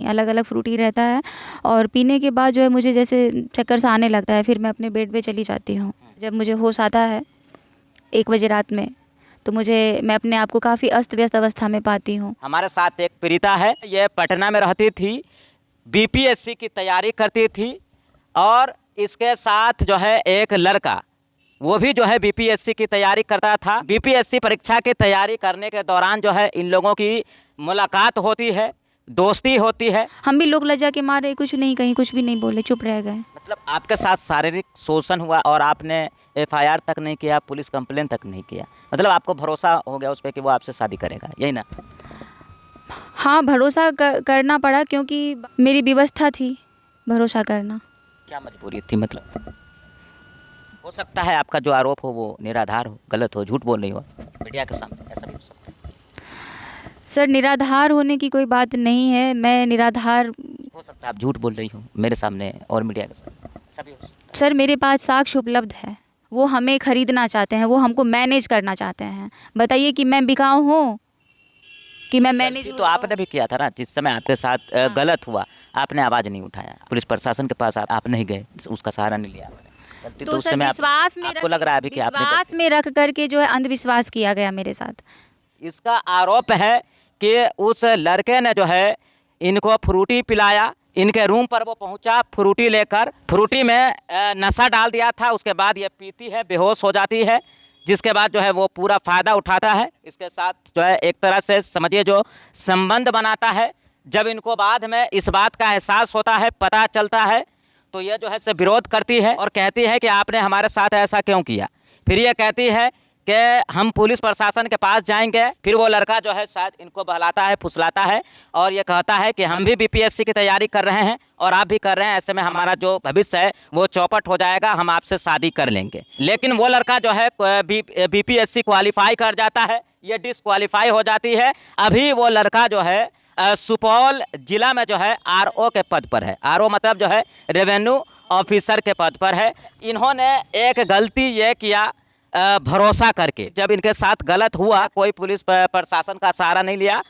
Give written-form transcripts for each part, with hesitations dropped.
अलग अलग फ्रूटी रहता है। और पीने के बाद जो है मुझे जैसे चक्कर सा आने लगता है, फिर मैं अपने बेड पे चली जाती हूँ। जब मुझे होश आता है 1 बजे रात में, तो मैं अपने आप को काफ़ी अस्त व्यस्त अवस्था में पाती हूँ। हमारे साथ एक पीड़िता है, ये पटना में रहती थी, बीपीएससी की तैयारी करती थी और इसके साथ जो है एक लड़का, वो भी जो है बीपीएससी की तैयारी करता था। बीपीएससी परीक्षा की तैयारी करने के दौरान जो है इन लोगों की मुलाकात होती है, दोस्ती होती है। हम भी लोग लज्जा के मारे कुछ नहीं, कहीं कुछ भी नहीं बोले, चुप रह गए। मतलब आपके साथ शारीरिक शोषण हुआ और आपने एफआईआर तक नहीं किया, पुलिस कंप्लेन तक नहीं किया, मतलब आपको भरोसा हो गया उस पर कि वो आपसे शादी करेगा, यही ना? हाँ, भरोसा करना पड़ा क्योंकि मेरी व्यवस्था थी भरोसा करना। क्या मजबूरी थी? मतलब हो सकता है आपका जो आरोप हो वो निराधार हो, गलत हो, झूठ बोल रही हो मीडिया के सामने, ऐसा भी हो सकता है। सर, निराधार होने की कोई बात नहीं है, मैं निराधार हो सकता है आप झूठ बोल रही हो मेरे सामने और मीडिया के सामने, ऐसा भी हो सकता है। सर, मेरे पास साक्ष्य उपलब्ध है। वो हमें खरीदना चाहते हैं, वो हमको मैनेज करना चाहते हैं। बताइए कि मैं बिकाऊ हूँ कि मैं मैनेज? गलती तो आपने भी किया था ना, जिस समय आपके साथ गलत हुआ आपने आवाज़ नहीं उठाया, पुलिस प्रशासन के पास आप नहीं गए, उसका सहारा नहीं लिया आपने। गलती तो उस सर, समय विश्वास में आपको लग रहा है अभी कि आपने विश्वास में रख करके जो है अंधविश्वास किया गया मेरे साथ। इसका आरोप है कि उस लड़के ने जो है इनको फ्रूटी पिलाया, इनके रूम पर वो पहुंचा फ्रूटी लेकर, फ्रूटी में नशा डाल दिया था, उसके बाद ये पीती है, बेहोश हो जाती है, जिसके बाद जो है वो पूरा फ़ायदा उठाता है, इसके साथ जो है एक तरह से समझिए जो संबंध बनाता है। जब इनको बाद में इस बात का एहसास होता है, पता चलता है, तो ये जो है से विरोध करती है और कहती है कि आपने हमारे साथ ऐसा क्यों किया। फिर ये कहती है कि हम पुलिस प्रशासन के पास जाएंगे। फिर वो लड़का जो है शायद इनको बहलाता है, फुसलाता है और ये कहता है कि हम भी बीपीएससी की तैयारी कर रहे हैं और आप भी कर रहे हैं, ऐसे में हमारा जो भविष्य है वो चौपट हो जाएगा, हम आपसे शादी कर लेंगे। लेकिन वो लड़का जो है बीपीएससी क्वालिफाई कर जाता है, ये डिसक्वालीफाई हो जाती है। अभी वो लड़का जो है सुपौल जिला में जो है आरओ के पद पर है। आरओ मतलब जो है रेवेन्यू ऑफिसर के पद पर है। इन्होंने एक गलती ये किया, भरोसा करके, जब इनके साथ गलत हुआ कोई पुलिस प्रशासन का सहारा नहीं लिया।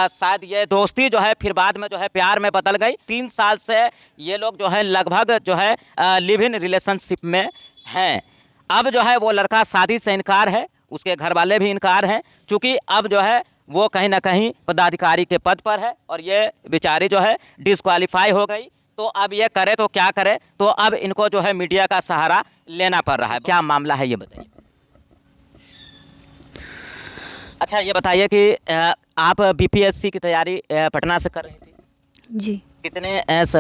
शायद ये दोस्ती जो है फिर बाद में जो है प्यार में बदल गई। 3 साल से ये लोग जो है लगभग जो है लिव इन रिलेशनशिप में हैं। अब जो है वो लड़का शादी से इनकार है, उसके घर वाले भी इनकार हैं, चूँकि अब जो है वो कहीं ना कहीं पदाधिकारी के पद पर है और ये बेचारी जो है डिसक्वालीफाई हो गई। तो अब ये करे तो क्या करे, तो अब इनको जो है मीडिया का सहारा लेना पड़ रहा है। क्या मामला है ये बताइए। अच्छा ये बताइए कि आप बीपीएससी की तैयारी पटना से कर रही थी जी।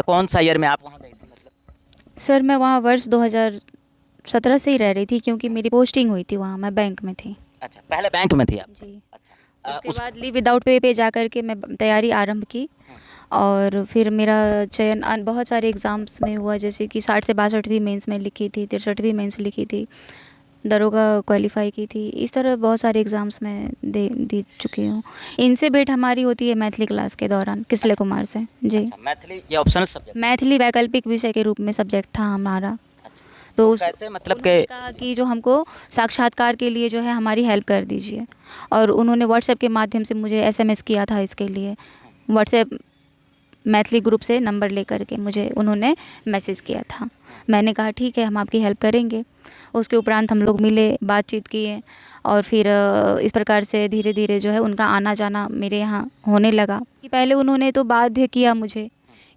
कौन सा ईयर में आप वहाँ गई थी? मतलब सर, मैं वहाँ वर्ष 2017 से ही रह रही थी क्योंकि मेरी पोस्टिंग हुई थी वहाँ, मैं बैंक में थी। अच्छा, पहले बैंक में थी आप? जी। अच्छा, उसके बाद लीव विदाउट पे जा कर के मैं तैयारी आरंभ की और फिर मेरा चयन बहुत सारे एग्ज़ाम्स में हुआ, जैसे कि 60 से 62वीं मेंस में लिखी थी, 63वीं मेंस लिखी थी, दरोगा क्वालिफाई की थी। इस तरह बहुत सारे एग्ज़ाम्स में दे चुकी हूँ। इनसे भेंट हमारी होती है मैथिली क्लास के दौरान किसले कुमार से। जी। अच्छा, मैथिली ये ऑप्शनल सब्जेक्ट? मैथिली वैकल्पिक विषय के रूप में सब्जेक्ट था हमारा। तो उस कैसे, मतलब उन्होंने कहा कि जो हमको साक्षात्कार के लिए जो है हमारी हेल्प कर दीजिए, और उन्होंने व्हाट्सएप के माध्यम से मुझे एसएमएस किया था इसके लिए। व्हाट्सएप मैथिली ग्रुप से नंबर लेकर के मुझे उन्होंने मैसेज किया था। मैंने कहा ठीक है, हम आपकी हेल्प करेंगे। उसके उपरांत हम लोग मिले, बातचीत किए और फिर इस प्रकार से धीरे धीरे जो है उनका आना जाना मेरे यहाँ होने लगा। कि पहले उन्होंने तो बाध्य किया मुझे,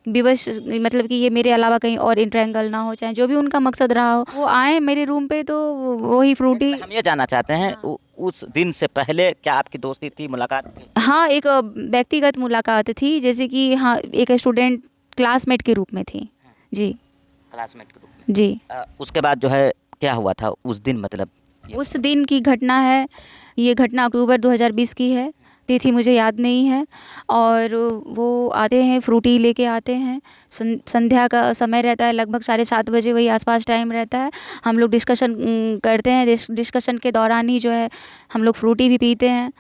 विवश, मतलब कि ये मेरे अलावा कहीं और इंटरेंगल ना हो, चाहे जो भी उनका मकसद रहा हो। वो आए मेरे रूम पे तो वही फ्रूटी। हम ये जानना चाहते हैं, उस दिन से पहले क्या आपकी दोस्ती थी, मुलाकात थी? हाँ, एक व्यक्तिगत मुलाकात थी, जैसे कि हाँ एक स्टूडेंट क्लासमेट के रूप में थी। जी, क्लासमेट के रूप में। जी। उसके बाद जो है क्या हुआ था उस दिन, मतलब उस दिन की घटना है, ये घटना अक्टूबर 2020 की है, तिथि मुझे याद नहीं है। और वो आते हैं, फ्रूटी लेके आते हैं, संध्या का समय रहता है, लगभग 7:30 बजे वही आसपास टाइम रहता है। हम लोग डिस्कशन करते हैं, डिस्कशन के दौरान ही जो है हम लोग फ्रूटी भी पीते हैं।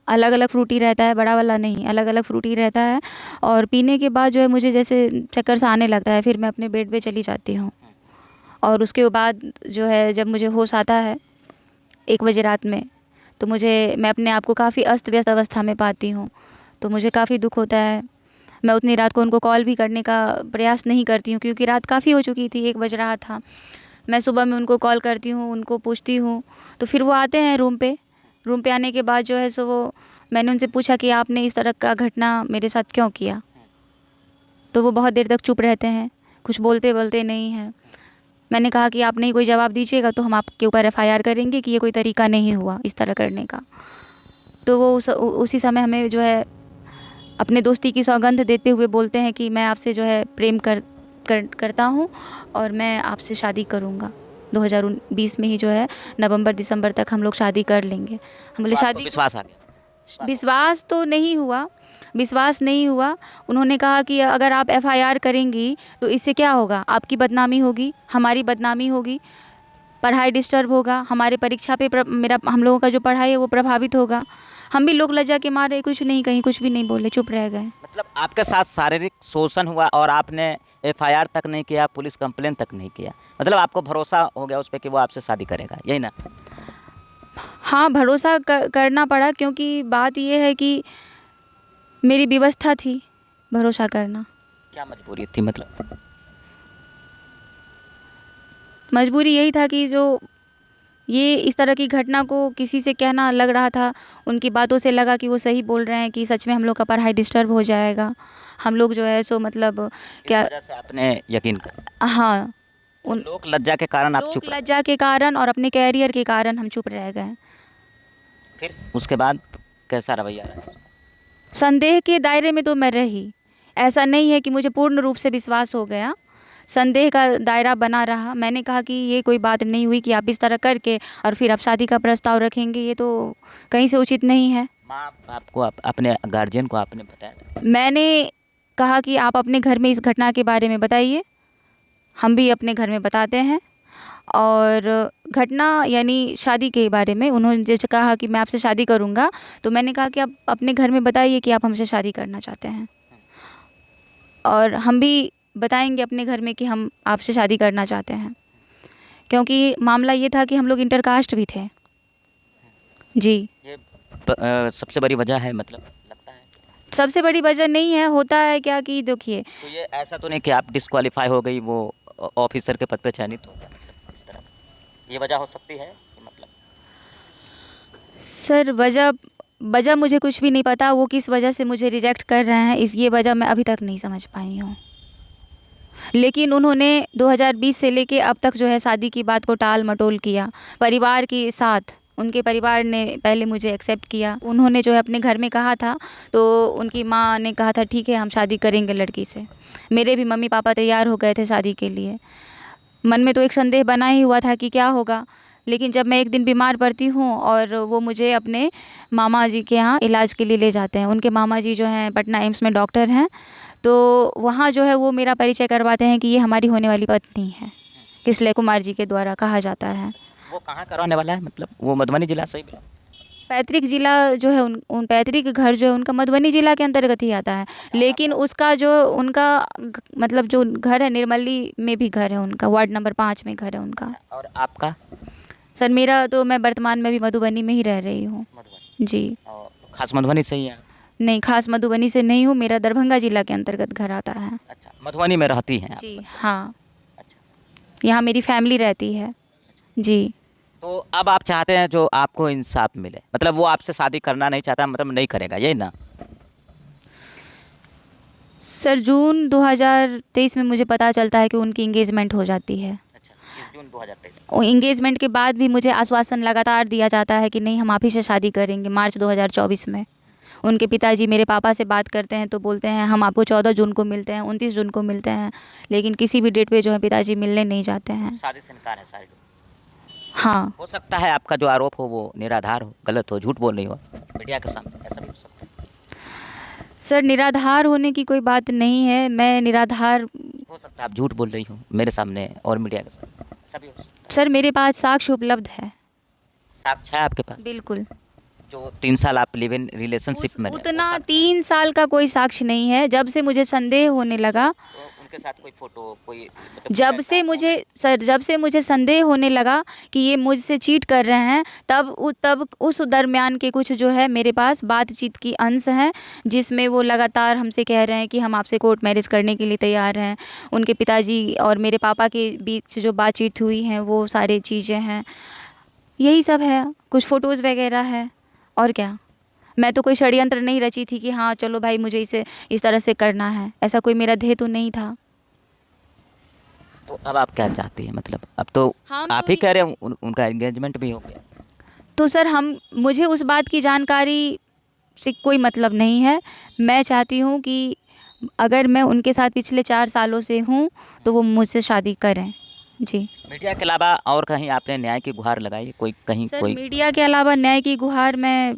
अलग अलग फ्रूटी रहता है, बड़ा वाला नहीं, अलग अलग फ्रूटी रहता है। और पीने के बाद जो है मुझे जैसे चक्कर सा आने लगता है, फिर मैं अपने बेड पे चली जाती हूँ। और उसके बाद जो है जब मुझे होश आता है 1 बजे रात में, तो मैं अपने आप को काफ़ी अस्त व्यस्त अवस्था में पाती हूँ। तो मुझे काफ़ी दुख होता है मैं उतनी रात को उनको कॉल भी करने का प्रयास नहीं करती हूँ, क्योंकि रात काफ़ी हो चुकी थी, 1 बज रहा था। मैं सुबह में उनको कॉल करती हूँ, उनको पूछती हूँ, तो फिर वो आते हैं रूम पे आने के बाद जो है सो वो, मैंने उनसे पूछा कि आपने इस तरह का घटना मेरे साथ क्यों किया, तो वो बहुत देर तक चुप रहते हैं, कुछ बोलते नहीं हैं। मैंने कहा कि आप नहीं कोई जवाब दीजिएगा तो हम आपके ऊपर एफआईआर करेंगे कि ये कोई तरीका नहीं हुआ इस तरह करने का। तो वो उसी समय हमें जो है अपने दोस्ती की सौगंध देते हुए बोलते हैं कि मैं आपसे जो है प्रेम करता हूँ और मैं आपसे शादी करूँगा। 2020 में ही जो है नवंबर दिसंबर तक हम लोग शादी कर लेंगे। हम बोले तो आपको शादी, विश्वास आ गया? विश्वास तो नहीं हुआ, विश्वास नहीं हुआ। उन्होंने कहा कि अगर आप एफआईआर करेंगी तो इससे क्या होगा, आपकी बदनामी होगी, हमारी बदनामी होगी, पढ़ाई डिस्टर्ब होगा, हमारे परीक्षा पे मेरा हम लोगों का जो पढ़ाई है वो प्रभावित होगा। हम भी लोग लज्जा के मारे कुछ नहीं कहीं, कुछ भी नहीं बोले, चुप रह गए। मतलब आपके साथ शारीरिक शोषण हुआ और आपने एफआईआर तक नहीं किया, पुलिस कंप्लेन तक नहीं किया, मतलब आपको भरोसा हो गया उस पर कि वो आपसे शादी करेगा, यही ना? हाँ, भरोसा करना पड़ा, क्योंकि बात ये है कि मेरी व्यवस्था थी भरोसा करना। क्या मजबूरी थी मतलब? मजबूरी यही था कि जो ये इस तरह की घटना को किसी से कहना लग रहा था, उनकी बातों से लगा कि वो सही बोल रहे हैं कि सच में हम लोग का पढ़ाई डिस्टर्ब हो जाएगा, हम लोग जो है सो मतलब क्या, इस वजह से आपने यकीन कर, हाँ, उन लोक लज्जा के कारण आप लोक चुप रहे। लज्जा के कारण और अपने कैरियर के कारण हम चुप रह गए। फिर उसके बाद कैसा रवैया रहा? संदेह के दायरे में तो मैं रही, ऐसा नहीं है कि मुझे पूर्ण रूप से विश्वास हो गया, संदेह का दायरा बना रहा। मैंने कहा कि ये कोई बात नहीं हुई कि आप इस तरह करके और फिर आप शादी का प्रस्ताव रखेंगे, ये तो कहीं से उचित नहीं है। माँ बाप को अपने गार्जियन को आपने बताया था? मैंने कहा कि आप अपने घर में इस घटना के बारे में बताइए, हम भी अपने घर में बताते हैं। और घटना यानी शादी के बारे में उन्होंने जैसे कहा कि मैं आपसे शादी करूंगा, तो मैंने कहा कि आप अपने घर में बताइए कि आप हमसे शादी करना चाहते हैं, और हम भी बताएंगे अपने घर में कि हम आपसे शादी करना चाहते हैं, क्योंकि मामला ये था कि हम लोग इंटरकास्ट भी थे। जी, ये सबसे बड़ी वजह है मतलब, लगता है? सबसे बड़ी वजह नहीं है, होता है क्या कि देखिए, तो ये ऐसा तो नहीं कि आप डिस्क्वालीफाई हो गई, वो ऑफिसर के पद पे चयनित हो गया, मतलब इस तरह ये वजह हो सकती है कि मतलब? सर वजह मुझे कुछ भी नहीं पता, वो किस वजह से मुझे रिजेक्ट कर रहे हैं, ये वजह मैं अभी तक नहीं समझ पाई हूँ। लेकिन उन्होंने 2020 से लेके अब तक जो है शादी की बात को टाल मटोल किया। परिवार के साथ उनके परिवार ने पहले मुझे एक्सेप्ट किया, उन्होंने जो है अपने घर में कहा था, तो उनकी माँ ने कहा था ठीक है हम शादी करेंगे लड़की से। मेरे भी मम्मी पापा तैयार हो गए थे शादी के लिए। मन में तो एक संदेह बना ही हुआ था कि क्या होगा, लेकिन जब मैं एक दिन बीमार पड़ती हूँ और वो मुझे अपने मामा जी के यहाँ इलाज के लिए ले जाते हैं, उनके मामा जी जो हैं पटना एम्स में डॉक्टर हैं, तो वहाँ जो है वो मेरा परिचय करवाते हैं कि ये हमारी होने वाली पत्नी है, किसले कुमार जी के द्वारा कहा जाता है। वो कहाँ का रहने वाला है, मतलब वो मधुबनी जिला से ही बिलोंग? पैतृक जिला जो है उन पैतृक घर जो है उनका मधुबनी जिला के अंतर्गत ही आता है, लेकिन उसका जो उनका मतलब जो घर है निर्मली में भी घर है उनका, वार्ड नंबर 5 में घर है उनका। और आपका? सर मेरा तो मैं वर्तमान में भी मधुबनी में ही रह रही हूँ। मधुबनी? जी, और खास मधुबनी से ही है? नहीं, खास मधुबनी से नहीं हूँ, मेरा दरभंगा जिला के अंतर्गत घर आता है। अच्छा, मधुबनी में रहती हैं आप? जी हाँ, अच्छा, यहाँ मेरी फैमिली रहती है। जी, तो अब आप चाहते हैं जो आपको इंसाफ मिले, मतलब वो आपसे शादी करना नहीं चाहता, मतलब नहीं करेगा, यही ना? सर जून 2023 में मुझे पता चलता है कि उनकी इंगेजमेंट हो जाती है। अच्छा, इस जून 2023? और इंगेजमेंट के बाद भी मुझे आश्वासन लगातार दिया जाता है कि नहीं हम आप ही से शादी करेंगे। मार्च 2024 में उनके पिताजी मेरे पापा से बात करते हैं तो बोलते हैं हम आपको 14 जून को मिलते हैं, 29 जून को मिलते हैं, लेकिन किसी भी डेट पे जो है पिताजी मिलने नहीं जाते हैं। शादी से इनकार है सारे लोग? हाँ, हो सकता है आपका जो आरोप हो वो निराधार हो, गलत हो, झूठ बोल रही हो मीडिया के सामने, ऐसा भी हो सकता है? सर निराधार होने की कोई बात नहीं है, मैं निराधार, हो सकता है आप झूठ बोल रही हो मेरे सामने और मीडिया के सामने, ऐसा भी हो सकता सर मेरे पास साक्ष्य उपलब्ध है। है? साक्ष्य है आपके पास? बिल्कुल। जो 3 साल आप लिव इन रिलेशनशिप में रहे, उतना 3 साल का कोई साक्ष्य नहीं है। जब से मुझे संदेह होने लगा, तो उनके साथ कोई फोटो, कोई मतलब जब से मुझे संदेह होने लगा कि ये मुझसे चीट कर रहे हैं, तब उस दरमियान के कुछ जो है मेरे पास बातचीत की अंश हैं, जिसमें वो लगातार हमसे कह रहे हैं कि हम आपसे कोर्ट मैरिज करने के लिए तैयार हैं। उनके पिताजी और मेरे पापा के बीच जो बातचीत हुई है वो सारी चीज़ें हैं, यही सब है। कुछ फ़ोटोज़ वगैरह है, और क्या। मैं तो कोई षड्यंत्र नहीं रची थी कि हाँ चलो भाई मुझे इसे इस तरह से करना है, ऐसा कोई मेरा ध्येय तो नहीं था। तो अब आप क्या चाहती हैं? मतलब अब तो आप ही कह रहे हैं उनका एंगेजमेंट भी हो गया। तो सर मुझे उस बात की जानकारी से कोई मतलब नहीं है। मैं चाहती हूँ कि अगर मैं उनके साथ पिछले 4 सालों से हूँ तो वो मुझसे शादी करें। जी मीडिया के अलावा और कहीं आपने न्याय की गुहार लगाई? कोई कहीं सर, कोई मीडिया के अलावा न्याय की गुहार मैं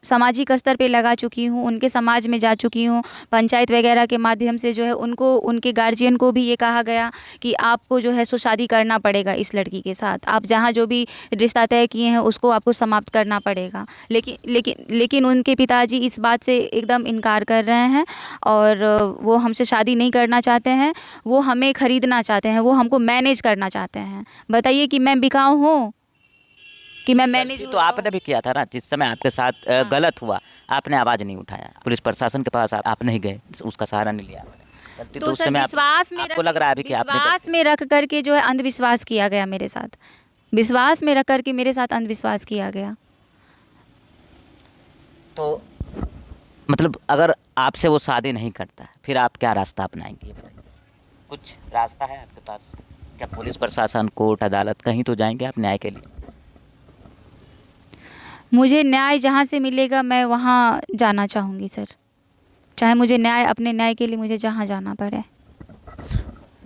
सामाजिक स्तर पे लगा चुकी हूँ, उनके समाज में जा चुकी हूँ। पंचायत वगैरह के माध्यम से जो है उनको, उनके गार्जियन को भी ये कहा गया कि आपको जो है सो शादी करना पड़ेगा इस लड़की के साथ। आप जहाँ जो भी रिश्ता तय किए हैं उसको आपको समाप्त करना पड़ेगा। लेकिन उनके पिताजी इस बात से एकदम इनकार कर रहे हैं और वो हमसे शादी नहीं करना चाहते हैं। वो हमें ख़रीदना चाहते हैं, वो हमको मैनेज करना चाहते हैं। बताइए कि मैं बिकाऊ हूँ कि मैं मैनेज? गलती तो आपने भी किया था ना, जिस समय आपके साथ गलत हुआ आपने आवाज़ नहीं उठाया, पुलिस प्रशासन के पास आप नहीं गए, उसका सहारा नहीं लिया आपने। गलती तो उस समय आपको लग रहा है अभी कि आपने विश्वास में रख करके जो है अंधविश्वास किया गया मेरे साथ। विश्वास में रख करके मेरे साथ अंधविश्वास किया गया। तो मतलब अगर आपसे वो शादी नहीं करता है फिर आप क्या रास्ता अपनाएंगे, ये बताइए। कुछ रास्ता है आपके पास? क्या पुलिस प्रशासन, कोर्ट, अदालत, कहीं तो जाएंगे आप न्याय के लिए? मुझे न्याय जहाँ से मिलेगा मैं वहाँ जाना चाहूँगी सर, चाहे मुझे न्याय, अपने न्याय के लिए मुझे जहाँ जाना पड़े।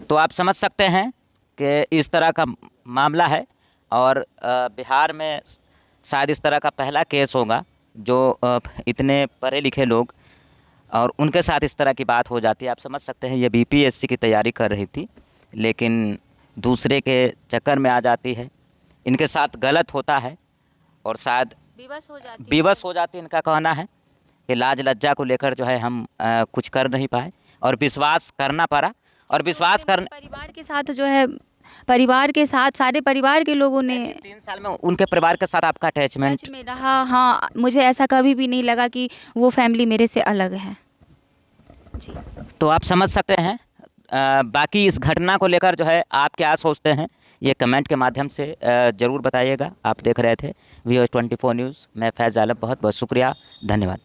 तो आप समझ सकते हैं कि इस तरह का मामला है और बिहार में शायद इस तरह का पहला केस होगा जो इतने पढ़े लिखे लोग और उनके साथ इस तरह की बात हो जाती है। आप समझ सकते हैं ये बीपीएससी की तैयारी कर रही थी लेकिन दूसरे के चक्कर में आ जाती है, इनके साथ गलत होता है और शायद विवश हो जाती है। इनका कहना है कि लाज लज्जा को लेकर जो है हम कुछ कर नहीं पाए और विश्वास करना पड़ा। और विश्वास करने परिवार के साथ जो है, परिवार के साथ सारे परिवार के लोगों ने 3 साल में उनके परिवार के साथ आपका अटैचमेंट में रहा। हाँ, मुझे ऐसा कभी भी नहीं लगा कि वो फैमिली मेरे से अलग है। जी तो आप समझ सकते हैं। बाकी इस घटना को लेकर जो है आप क्या सोचते हैं ये कमेंट के माध्यम से ज़रूर बताइएगा। आप देख रहे थे VOS 24 न्यूज़। मैं फैज़ आलम, बहुत बहुत शुक्रिया, धन्यवाद।